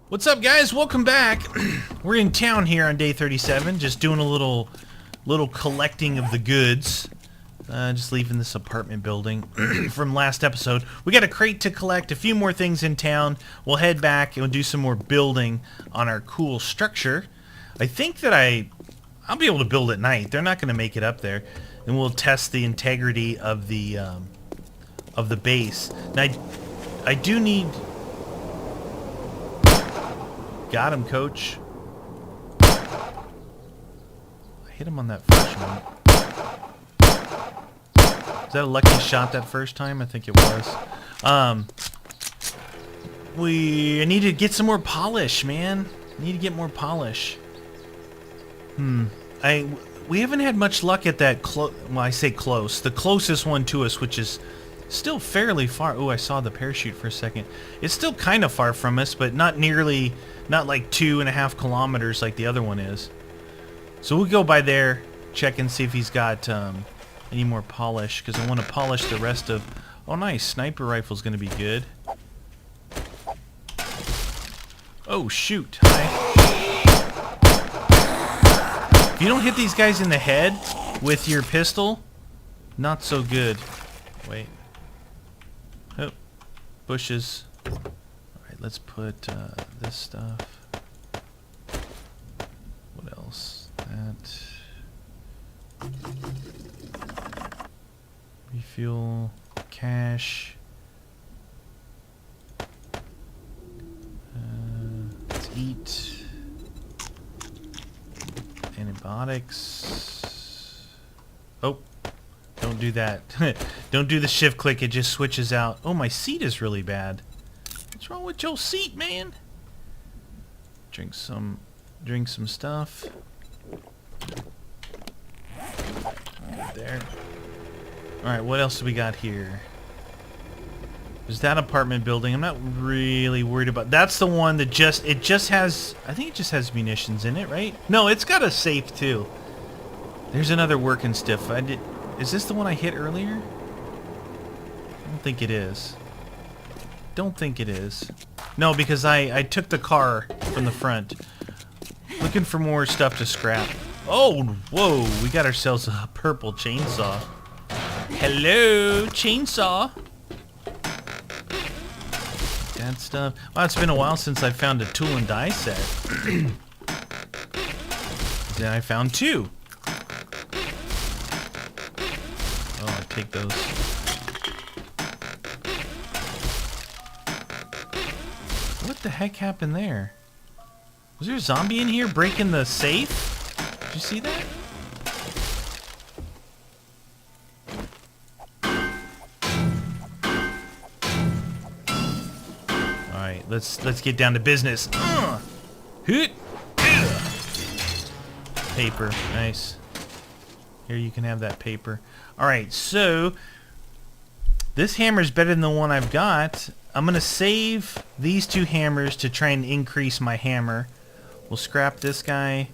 What's up, guys? Welcome back. We're in town here on day 37, just doing a little collecting of the goods. Just leaving this apartment building from last episode. We got a crate to collect, a few more things in town. We'll head back and we'll do some more building on our cool structure. I think that I'll be able to build at night. They're not going to make it up there. And we'll test the integrity of the base. Now, I do need... Got him, coach. I hit him on that first one. Is that a lucky shot that first time? I think it was. We need to get some more polish, man. Need to get more polish. We haven't had much luck at that well, I say close. The closest one to us, which is still fairly far. Oh, I saw the parachute for a second. It's still kind of far from us, but not nearly, not like 2.5 kilometers like the other one is. So we'll go by there, check and see if he's got any more polish, because I want to polish the rest of... Oh, nice. Sniper rifle's going to be good. Oh, shoot. If you don't hit these guys in the head with your pistol, not so good. Wait. Oh, bushes. Alright, let's put this stuff. What else? That. Refuel. Cash. Let's eat. Antibiotics. Oh. Don't do that. Don't do the shift click, it just switches out. Oh, my seat is really bad. What's wrong with your seat, man? Drink some stuff. Right there. Alright, what else do we got here? There's that apartment building. I'm not really worried about... That's the one that it just has... I think it just has munitions in it, right? No, it's got a safe, too. There's another working stiff. Is this the one I hit earlier? I don't think it is. Don't think it is. No, because I took the car from the front. Looking for more stuff to scrap. Oh, whoa. We got ourselves a purple chainsaw. Hello, chainsaw. That stuff. Well, it's been a while since I found a tool and die set. Then I found 2. Oh, I'll take those. What the heck happened there? Was there a zombie in here breaking the safe? Did you see that? Alright, let's get down to business. Hoot! Paper, nice. Here, you can have that paper. Alright, so this hammer's better than the one I've got. I'm going to save these 2 hammers to try and increase my hammer. We'll scrap this guy.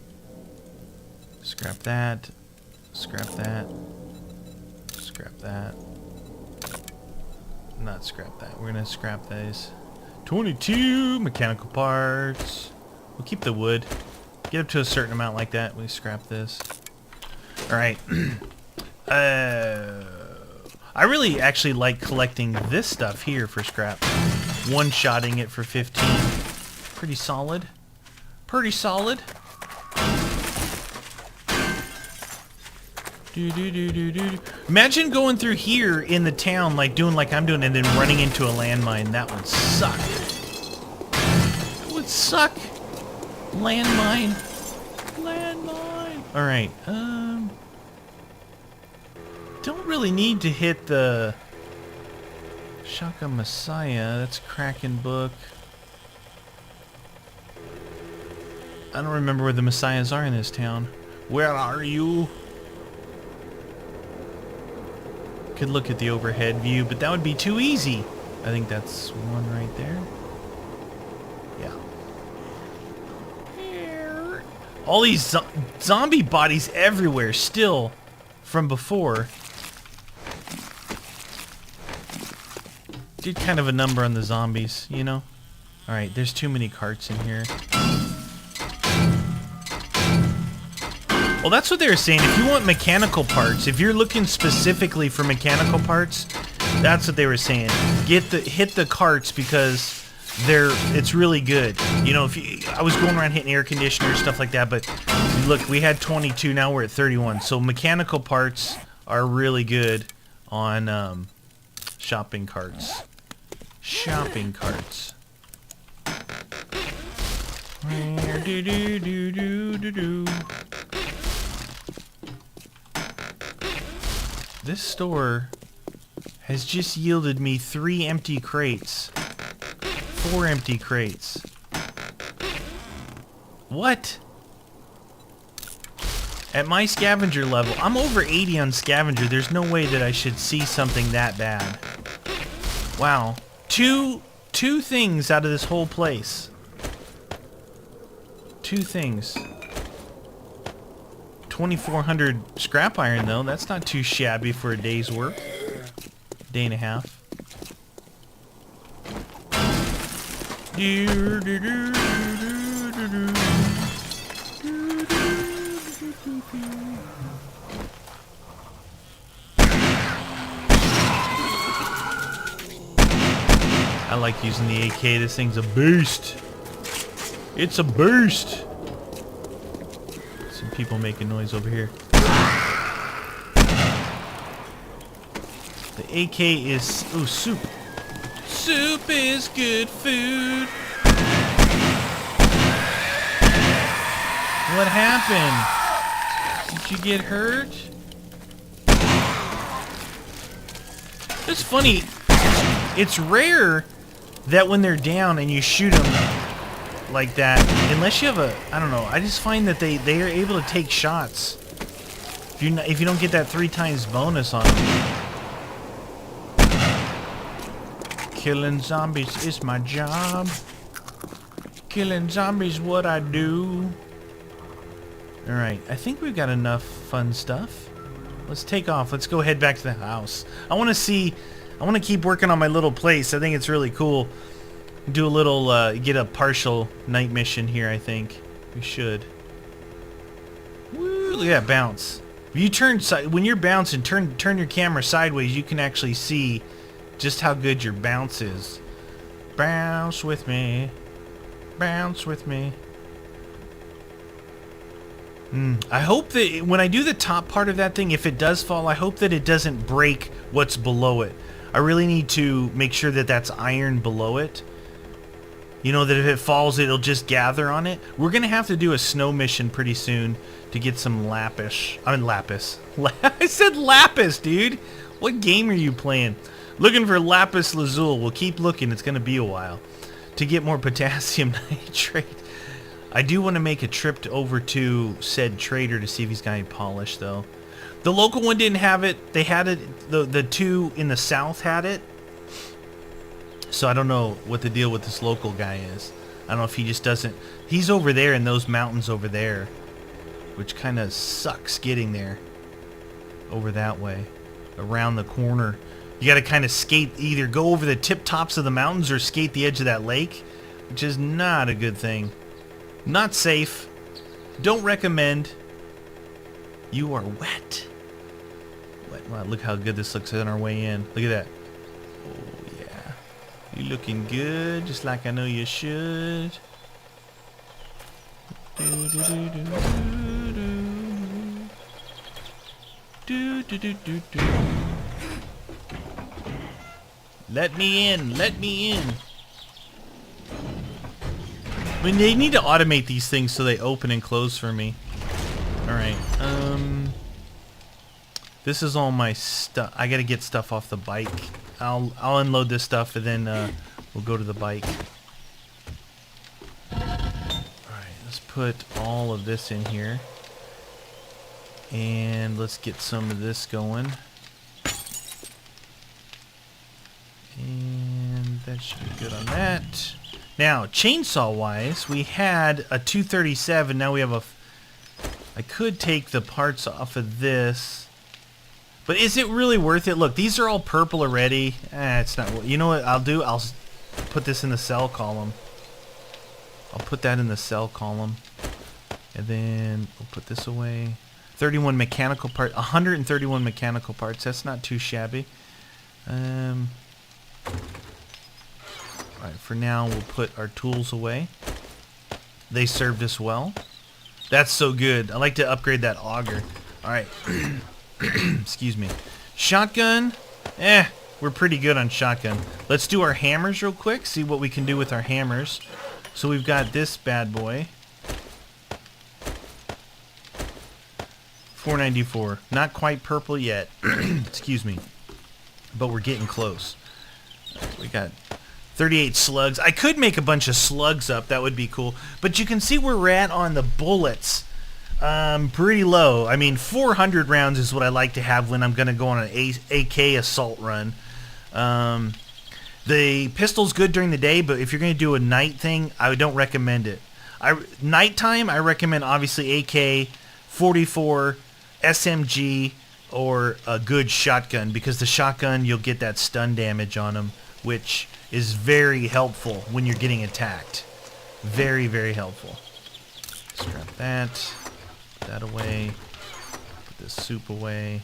Scrap that. Scrap that. Scrap that. Not scrap that. We're going to scrap these. 22 mechanical parts. We'll keep the wood. Get up to a certain amount like that. We scrap this. Alright. I really actually like collecting this stuff here for scrap. One-shotting it for 15. Pretty solid. Pretty solid. Imagine going through here in the town, like doing like I'm doing, and then running into a landmine. That would suck. That would suck. Landmine. Landmine. Alright, don't really need to hit the Shotgun Messiah. That's Kraken book. I don't remember where the Messiahs are in this town. Where are you? Could look at the overhead view, but that would be too easy. I think that's one right there. Yeah. All these zombie bodies everywhere still from before. Did kind of a number on the zombies, you know? Alright, there's too many carts in here. Well, that's what they were saying. If you want mechanical parts, if you're looking specifically for mechanical parts, that's what they were saying. Hit the carts because it's really good. You know, I was going around hitting air conditioners, stuff like that, but look, we had 22, now we're at 31. So mechanical parts are really good on shopping carts. Shopping carts. This store has just yielded me 3 empty crates. 4 empty crates. What? At my scavenger level, I'm over 80 on scavenger. There's no way that I should see something that bad. Wow. Two things out of this whole place. 2 things. 2,400 scrap iron, though. That's not too shabby for a day's work. Day and a half. I like using the AK. This thing's a beast. It's a beast. Some people making noise over here. The AK is... Ooh, soup. Soup is good food. What happened? Did you get hurt? It's funny. It's rare that when they're down and you shoot them like that, unless you have a... I don't know. I just find that they are able to take shots. If you don't get that 3 times bonus on them. Killing zombies is my job. Killing zombies what I do. Alright, I think we've got enough fun stuff. Let's take off. Let's go head back to the house. I want to keep working on my little place. I think it's really cool. Do a little, get a partial night mission here, I think. We should. Woo, look at that bounce. If you turn, when you're bouncing, turn your camera sideways, you can actually see just how good your bounce is. Bounce with me. Bounce with me. I hope that when I do the top part of that thing, if it does fall, I hope that it doesn't break what's below it. I really need to make sure that that's iron below it. You know, that if it falls, it'll just gather on it. We're going to have to do a snow mission pretty soon to get some lapis. I mean, lapis. I said lapis, dude. What game are you playing? Looking for lapis lazuli. We'll keep looking. It's going to be a while. To get more potassium nitrate. I do want to make a trip over to said trader to see if he's got any polish, though. The local one didn't have it. They had it. The 2 in the south had it. So I don't know what the deal with this local guy is. I don't know if he just doesn't... He's over there in those mountains over there. Which kind of sucks getting there. Over that way. Around the corner. You got to kind of skate, either go over the tip tops of the mountains or skate the edge of that lake. Which is not a good thing. Not safe. Don't recommend. You are wet. Wet. Wow, look how good this looks on our way in. Look at that. Oh, yeah. You looking good, just like I know you should. Do, do, do, do, do, do, do, do, do, do. Let me in. Let me in. I mean, they need to automate these things so they open and close for me. Alright, this is all my stuff. I gotta get stuff off the bike. I'll unload this stuff and then we'll go to the bike. Alright, let's put all of this in here. And let's get some of this going. And that should be good on that. Now, chainsaw-wise, we had a 237. Now we have a... I could take the parts off of this. But is it really worth it? Look, these are all purple already. It's not... You know what I'll do? I'll put this in the sell column. I'll put that in the sell column. And then we'll put this away. 31 mechanical parts. 131 mechanical parts. That's not too shabby. Alright, for now we'll put our tools away. They served us well. That's so good. I like to upgrade that auger. Alright. Excuse me. Shotgun. We're pretty good on shotgun. Let's do our hammers real quick. See what we can do with our hammers. So we've got this bad boy. 494. Not quite purple yet. Excuse me. But we're getting close. We got 38 slugs. I could make a bunch of slugs up. That would be cool. But you can see where we're at on the bullets. Pretty low. I mean, 400 rounds is what I like to have when I'm going to go on an AK assault run. The pistol's good during the day, but if you're going to do a night thing, I don't recommend it. Nighttime, I recommend obviously AK, 44, SMG, or a good shotgun, because the shotgun, you'll get that stun damage on them, which is very helpful when you're getting attacked. Very, very helpful. Scrap that. Put that away. Put this soup away.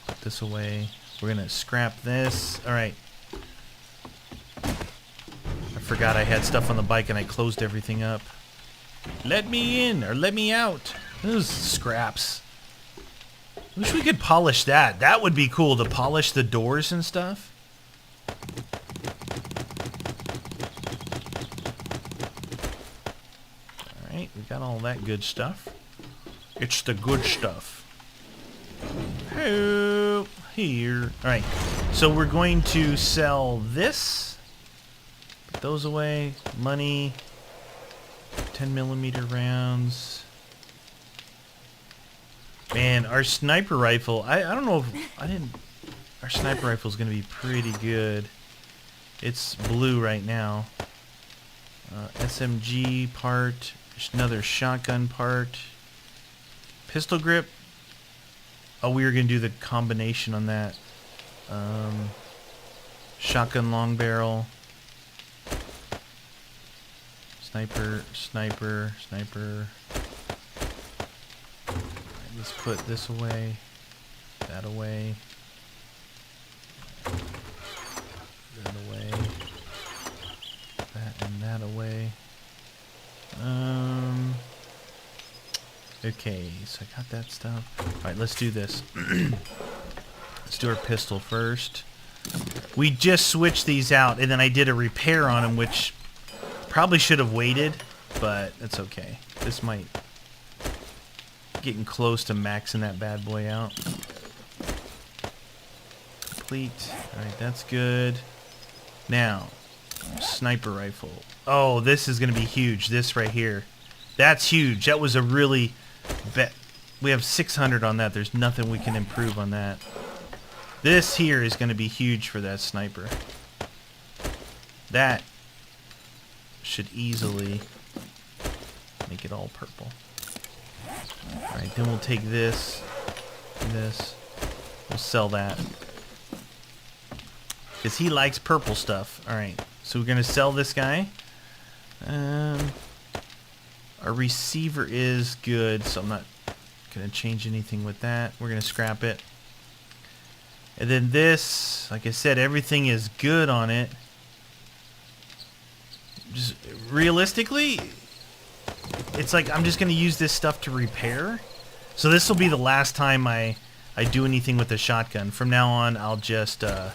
Put this away. We're going to scrap this. Alright. I forgot I had stuff on the bike and I closed everything up. Let me in, or let me out. Those scraps. Wish we could polish that. That would be cool, to polish the doors and stuff. Alright, we got all that good stuff. It's the good stuff. Here. Alright, so we're going to sell this. Put those away. Money. 10mm rounds. Man, our sniper rifle, I don't know if, our sniper rifle is going to be pretty good. It's blue right now. SMG part, there's another shotgun part. Pistol grip. Oh, we were going to do the combination on that. Shotgun long barrel. Sniper. Let's put this away, that away, that away, that and that away. Okay, so I got that stuff. Alright, let's do this. Let's do our pistol first. We just switched these out, and then I did a repair on them, which probably should have waited, but that's okay. This might... Getting close to maxing that bad boy out. Complete. Alright, that's good. Now, sniper rifle. Oh, this is going to be huge. This right here. That's huge. That was a really... We have 600 on that. There's nothing we can improve on that. This here is going to be huge for that sniper. That should easily make it all purple. Alright, then we'll take this and this. We'll sell that. Because he likes purple stuff. Alright, so we're going to sell this guy. Our receiver is good, so I'm not going to change anything with that. We're going to scrap it. And then this, like I said, everything is good on it. Just realistically... It's like I'm just going to use this stuff to repair. So this will be the last time I do anything with the shotgun. From now on, I'll just use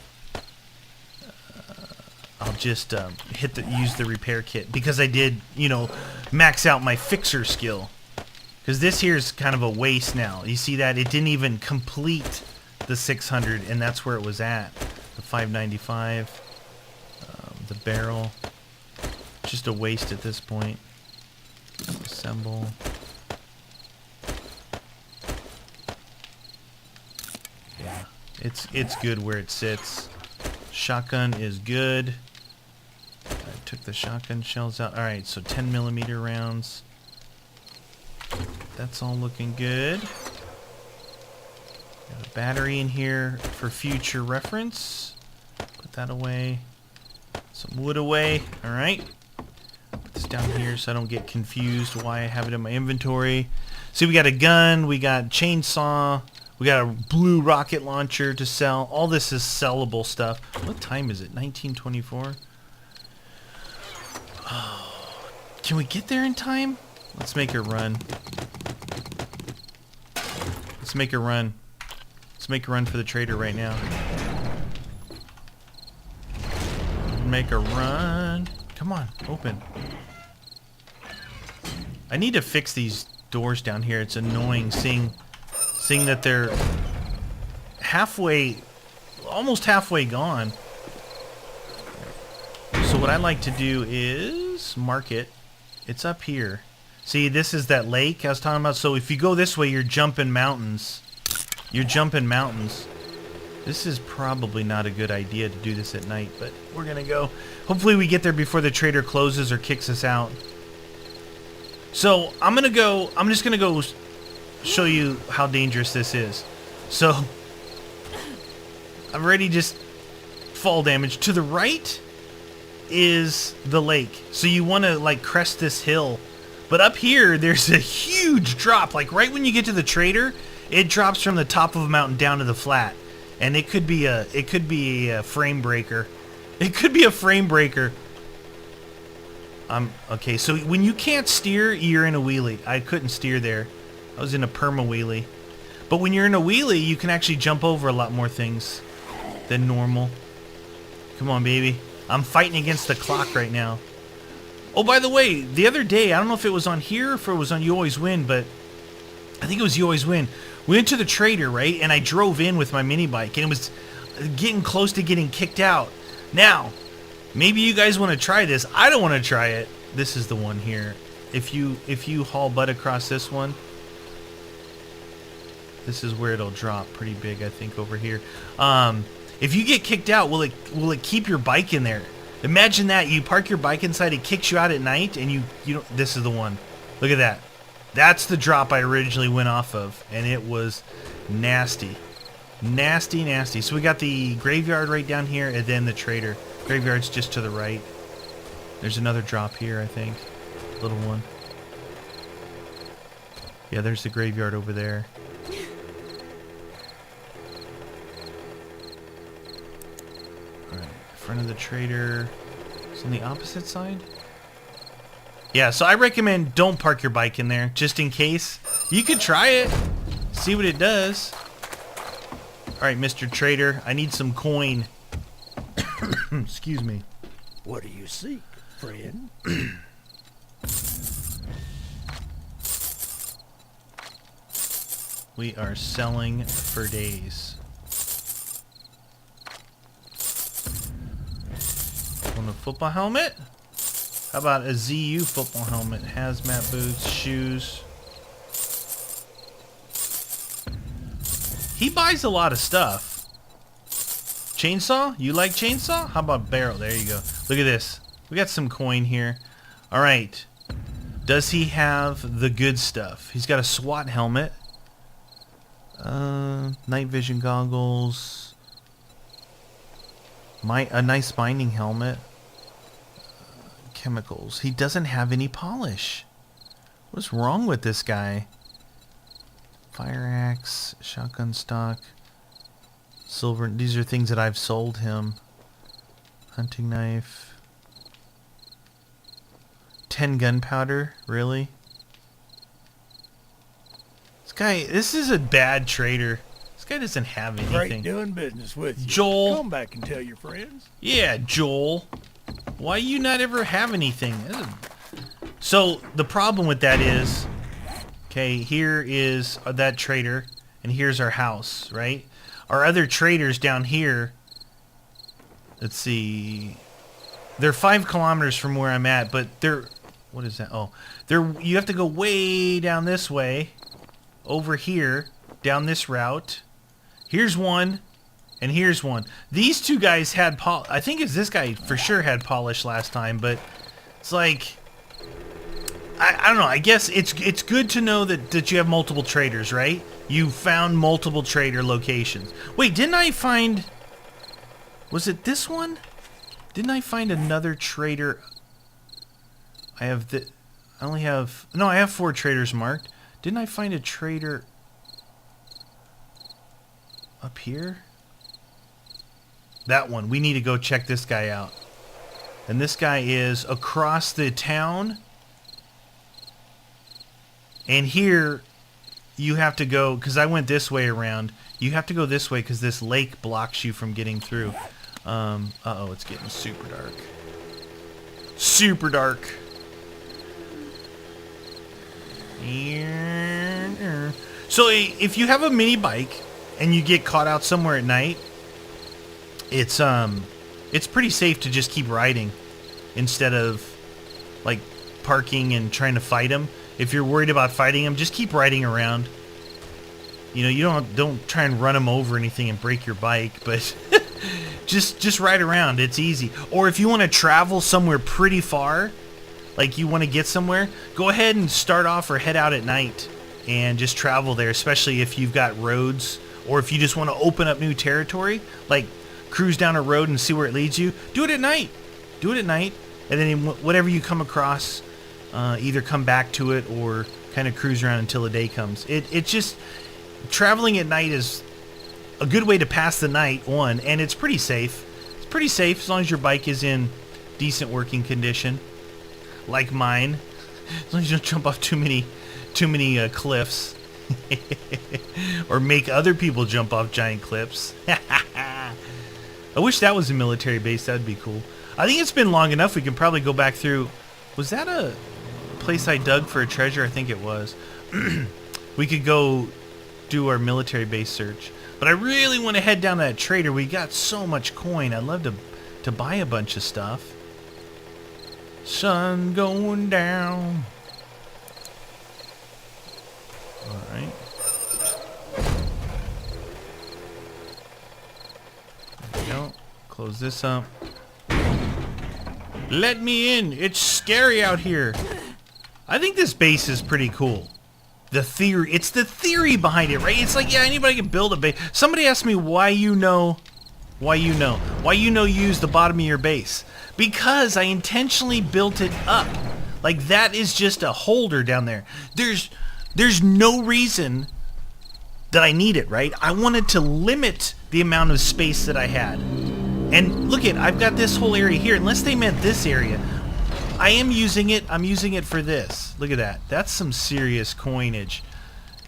the repair kit, because I did, max out my fixer skill. Because this here is kind of a waste now. You see that? It didn't even complete the 600, and that's where it was at. The 595, the barrel. Just a waste at this point. Assemble. Yeah, it's good where it sits. Shotgun is good. I took the shotgun shells out. All right, so 10mm rounds. That's all looking good. Got a battery in here for future reference. Put that away. Some wood away. All right. Put this down here so I don't get confused why I have it in my inventory. See, we got a gun, we got chainsaw, we got a blue rocket launcher to sell. All this is sellable stuff. What time is it? 19:24? Oh, can we get there in time? Let's make a run. Let's make a run. Let's make a run for the trader right now. Make a run. Come on, open. I need to fix these doors down here. It's annoying seeing that they're halfway, almost halfway gone. So what I like to do is mark it. It's up here. See, this is that lake I was talking about. So if you go this way, you're jumping mountains. You're jumping mountains. This is probably not a good idea to do this at night, but we're gonna go. Hopefully we get there before the trader closes or kicks us out. So I'm just gonna go show you how dangerous this is. So I've already just fall damage. To the right is the lake. So you wanna like crest this hill. But up here, there's a huge drop. Like right when you get to the trader, it drops from the top of a mountain down to the flat. And it could be a frame breaker. It could be a frame breaker. Okay, so when you can't steer, you're in a wheelie. I couldn't steer there. I was in a perma wheelie. But when you're in a wheelie, you can actually jump over a lot more things than normal. Come on, baby. I'm fighting against the clock right now. Oh, by the way, the other day, I don't know if it was on here or if it was on You Always Win, but I think it was You Always Win. We went to the trader, right? And I drove in with my mini bike, and it was getting close to getting kicked out. Now, maybe you guys want to try this. I don't want to try it. This is the one here. If you haul butt across this one, this is where it'll drop pretty big, I think, over here. If you get kicked out, will it keep your bike in there? Imagine that you park your bike inside, it kicks you out at night, and you don't. This is the one. Look at that. That's the drop I originally went off of, and it was nasty. Nasty, nasty. So we got the graveyard right down here, and then the trader. Graveyard's just to the right. There's another drop here, I think. Little one. Yeah, there's the graveyard over there. Alright, front of the trader. It's on the opposite side? Yeah, so I recommend don't park your bike in there, just in case. You could try it, see what it does. Alright, Mr. Trader, I need some coin. Excuse me. What do you seek, friend? We are selling for days. Want a football helmet? How about a ZU football helmet? Hazmat boots, shoes. He buys a lot of stuff. Chainsaw? You like chainsaw? How about barrel? There you go. Look at this. We got some coin here. Alright. Does he have the good stuff? He's got a SWAT helmet. Night vision goggles. A nice mining helmet. Chemicals. He doesn't have any polish. What's wrong with this guy? Fire axe, shotgun stock, silver. These are things that I've sold him. Hunting knife. 10 gunpowder. Really? This is a bad trader. This guy doesn't have anything. Great doing business with you. Joel. Come back and tell your friends. Yeah, Joel. Why you not ever have anything? So the problem with that is, okay, here is that trader, and here's our house, right? Our other traders down here, let's see, they're 5 kilometers from where I'm at, but they're, what is that? Oh, you have to go way down this way, over here, down this route. Here's one. And here's one. These two guys had I think it's this guy for sure had polish last time, but it's like I don't know. I guess it's good to know that you have multiple traders, right? You found multiple trader locations. Wait, didn't I find? Was it this one? Didn't I find another trader? I have the... I only have... No, I have 4 traders marked. Didn't I find a trader up here? That one. We need to go check this guy out. And this guy is across the town. And here, you have to go... Because I went this way around. You have to go this way because this lake blocks you from getting through. Uh-oh, it's getting super dark. Super dark. So if you have a mini bike and you get caught out somewhere at night, it's pretty safe to just keep riding instead of like parking and trying to fight them. If you're worried about fighting them, just keep riding around. You know, you don't try and run them over or anything and break your bike, but just ride around. It's easy. Or if you want to travel somewhere pretty far, like you want to get somewhere, go ahead and start off or head out at night and just travel there, especially if you've got roads or if you just want to open up new territory, like cruise down a road and see where it leads you. Do it at night. Do it at night. And then whatever you come across, either come back to it or kind of cruise around until the day comes. It's just... Traveling at night is a good way to pass the night, one, and it's pretty safe. It's pretty safe as long as your bike is in decent working condition, like mine. As long as you don't jump off too many cliffs, or make other people jump off giant cliffs. I wish that was a military base. That'd be cool. I think it's been long enough. We can probably go back through. Was that a place I dug for a treasure? I think it was. We could go do our military base search, but I really want to head down to that trader. We got so much coin. I'd love to buy a bunch of stuff. Sun going down. All right. There we go. Close this up. Let me in. It's scary out here. I think this base is pretty cool. It's the theory behind it, right? It's like, yeah, anybody can build a base. Somebody asked me why you use the bottom of your base. Because I intentionally built it up. Like, that is just a holder down there. There's no reason that I need it, right? I wanted to limit the amount of space that I had. And look I've got this whole area here, unless they meant this area. I am using it. I'm using it for this. Look at that. That's some serious coinage.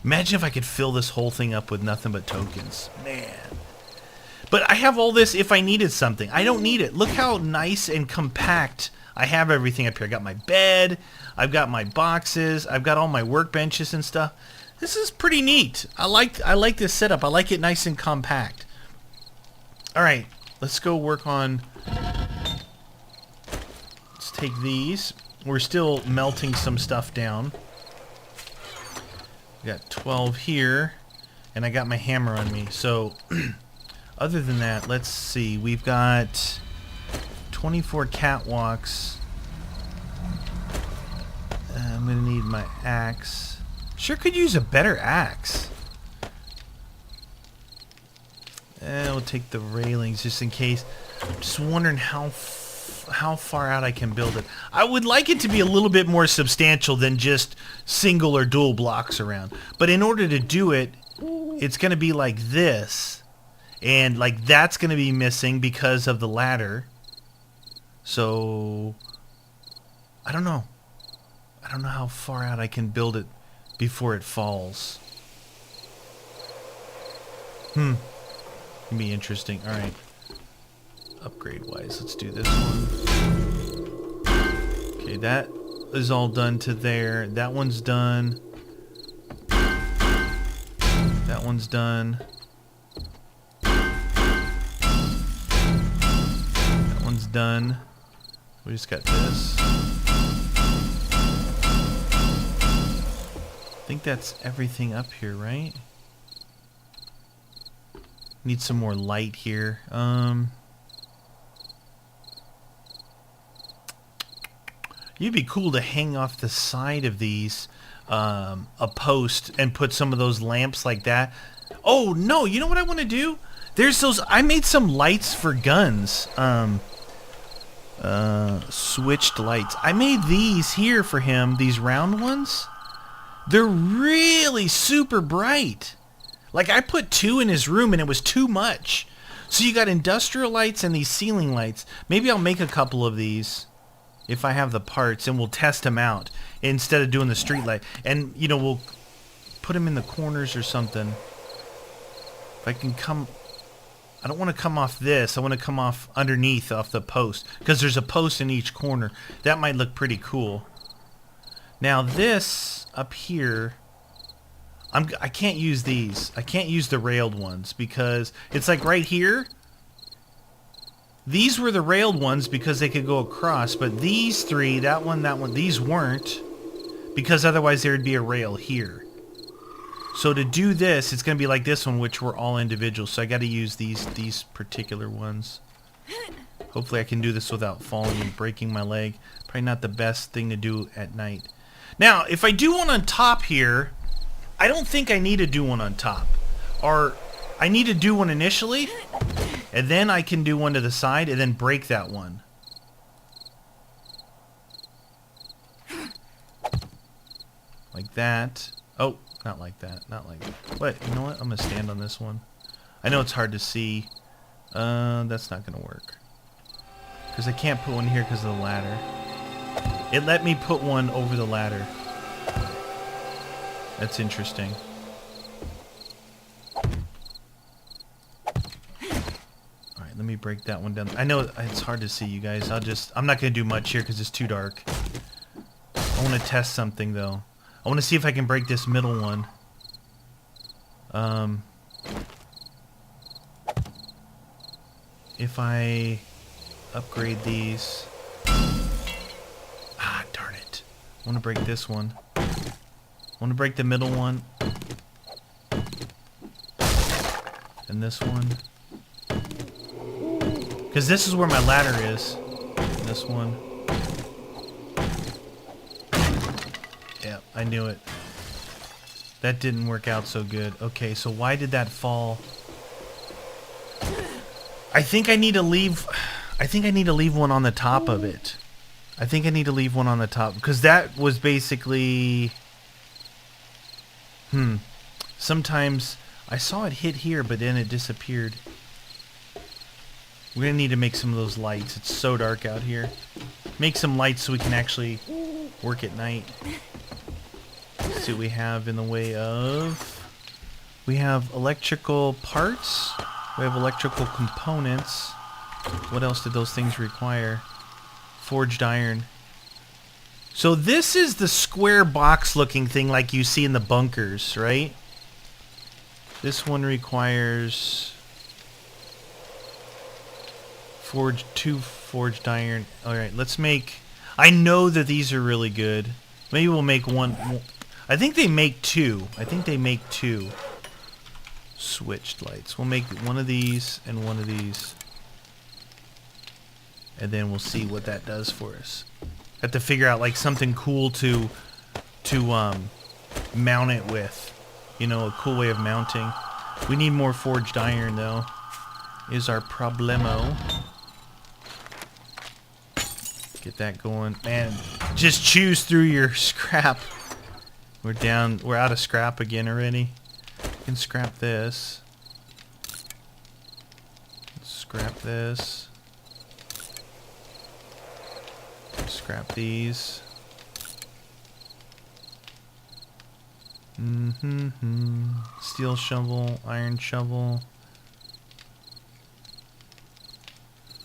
Imagine if I could fill this whole thing up with nothing but tokens. Man. But I have all this if I needed something. I don't need it. Look how nice and compact I have everything up here. I got my bed. I've got my boxes. I've got all my workbenches and stuff. This is pretty neat. I like this setup. I like it nice and compact. All right. Let's go work on... Take these. We're still melting some stuff down. We got 12 here, and I got my hammer on me. So, other than that, let's see. We've got 24 catwalks. I'm gonna need my axe. Sure could use a better axe. We'll take the railings just in case. I'm just wondering how far out I can build it. I would like it to be a little bit more substantial than just single or dual blocks around. But in order to do it, it's going to be like this. And like that's going to be missing because of the ladder. So I don't know. I don't know how far out I can build it before it falls. It'll be interesting. All right. Upgrade wise, let's do this one. Okay, that is all done to there. That one's done. That one's done. That one's done. We just got this. I think that's everything up here, right? Need some more light here. It'd be cool to hang off the side of these a post and put some of those lamps like that. Oh no, you know what I want to do? There's those. I made some lights for guns. Switched lights. I made these here for him, these round ones. They're really super bright. Like, I put 2 in his room and it was too much. So you got industrial lights and these ceiling lights. Maybe I'll make a couple of these if I have the parts, and we'll test them out instead of doing the street light. And, you know, we'll put them in the corners or something. If I can come... I don't want to come off this. I want to come off underneath, off the post, because there's a post in each corner. That might look pretty cool. Now this up here, I can't use these. I can't use the railed ones because it's like right here. These were the railed ones because they could go across, but these three, that one, these weren't, because otherwise there would be a rail here. So to do this, it's going to be like this one, which were all individual. So I got to use these particular ones. Hopefully I can do this without falling and breaking my leg. Probably not the best thing to do at night. Now, if I do one on top here, I don't think I need to do one on top. Or I need to do one initially, and then I can do one to the side, and then break that one. Like that. Oh, not like that. Not like that. What? You know what? I'm going to stand on this one. I know it's hard to see. That's not going to work. Because I can't put one here because of the ladder. It let me put one over the ladder. That's interesting. Alright, let me break that one down. I know it's hard to see, you guys. I'm not going to do much here because it's too dark. I want to test something, though. I want to see if I can break this middle one. If I upgrade these... Ah, darn it. I want to break this one. I want to break the middle one. And this one. Because this is where my ladder is. This one. Yeah, I knew it. That didn't work out so good. Okay, so why did that fall? I think I need to leave one on the top of it. I think I need to leave one on the top because that was basically sometimes I saw it hit here but then it disappeared. We're gonna need to make some of those lights. It's so dark out here. Make some lights so we can actually work at night. Let's see what we have in the way of... We have electrical parts. We have electrical components. What else did those things require? Forged iron. So this is the square box looking thing like you see in the bunkers, right? This one requires two forged iron. Alright, let's make... I know that these are really good. Maybe we'll make one. I think they make two. Switched lights. We'll make one of these and one of these. And then we'll see what that does for us. Have to figure out like something cool to mount it with. You know, a cool way of mounting. We need more forged iron though. Is our problemo. Get that going. Man, just choose through your scrap. We're out of scrap again already. We can scrap this. Scrap this. Scrap these. Steel shovel, iron shovel.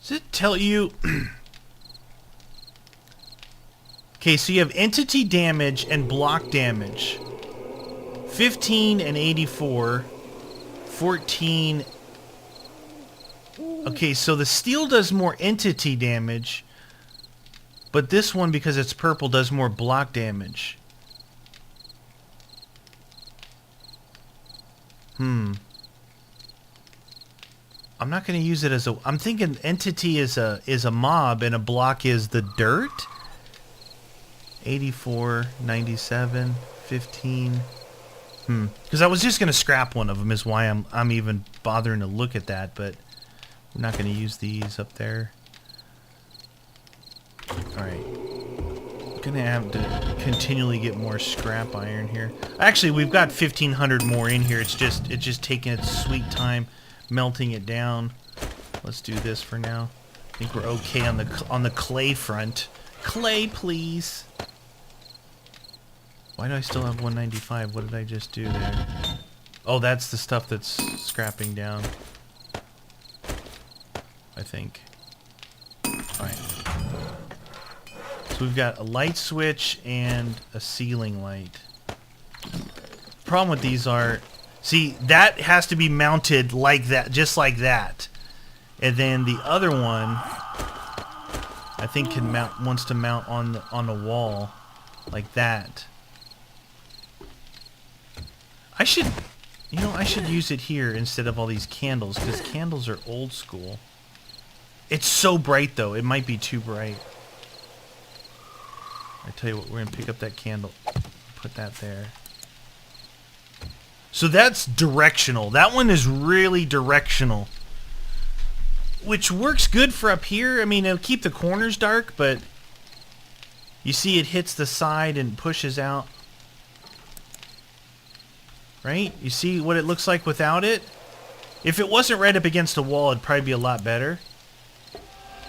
Does it tell you... Okay, so you have entity damage and block damage. 15 and 84. 14. Okay, so the steel does more entity damage. But this one, because it's purple, does more block damage. I'm not going to use it as a... I'm thinking entity is a mob and a block is the dirt. 84, 97, 15. Because I was just going to scrap one of them is why I'm even bothering to look at that, but we're not going to use these up there. Alright. Gonna have to continually get more scrap iron here. Actually, we've got 1,500 more in here. It's just taking its sweet time melting it down. Let's do this for now. I think we're okay on the clay front. Clay, please. Why do I still have 195? What did I just do there? Oh, that's the stuff that's scrapping down. I think. Alright. So we've got a light switch and a ceiling light. Problem with these are, see, that has to be mounted like that, just like that. And then the other one, I think wants to mount on the wall like that. I should use it here instead of all these candles, because candles are old school. It's so bright though, it might be too bright. I tell you what, we're gonna pick up that candle, put that there. So that's directional. That one is really directional, which works good for up here. I mean, it'll keep the corners dark, but you see it hits the side and pushes out. Right? You see what it looks like without it? If it wasn't right up against the wall, it'd probably be a lot better.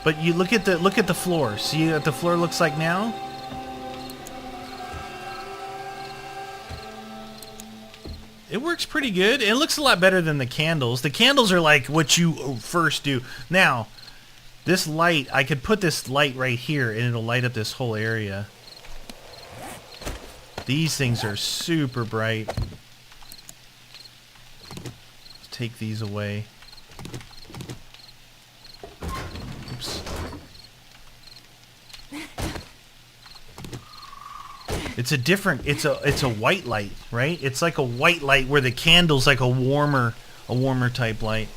But you look at the floor. See what the floor looks like now? It works pretty good. It looks a lot better than the candles. The candles are like what you first do. Now, this light, I could put this light right here and it'll light up this whole area. These things are super bright. Let's take these away. Oops. It's a different, it's a white light, right? It's like a white light where the candle's like a warmer type light.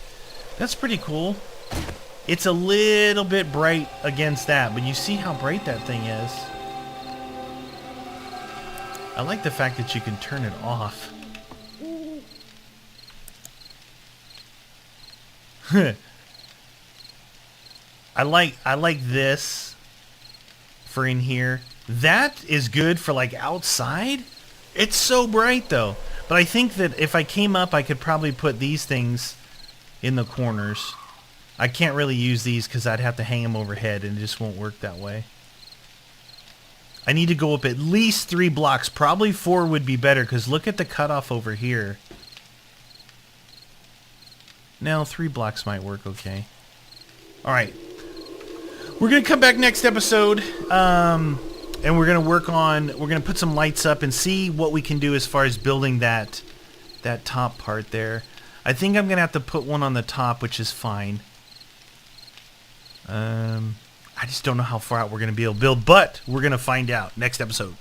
That's pretty cool. It's a little bit bright against that, but you see how bright that thing is. I like the fact that you can turn it off. I like this for in here. That is good for like outside. It's so bright though. But I think that if I came up, I could probably put these things in the corners. I can't really use these because I'd have to hang them overhead and it just won't work that way. I need to go up at least 3 blocks. Probably 4 would be better because look at the cutoff over here. Now 3 blocks might work okay. Alright. We're going to come back next episode. And we're gonna put some lights up and see what we can do as far as building that top part there. I think I'm gonna have to put one on the top, which is fine. I just don't know how far out we're gonna be able to build, but we're gonna find out next episode.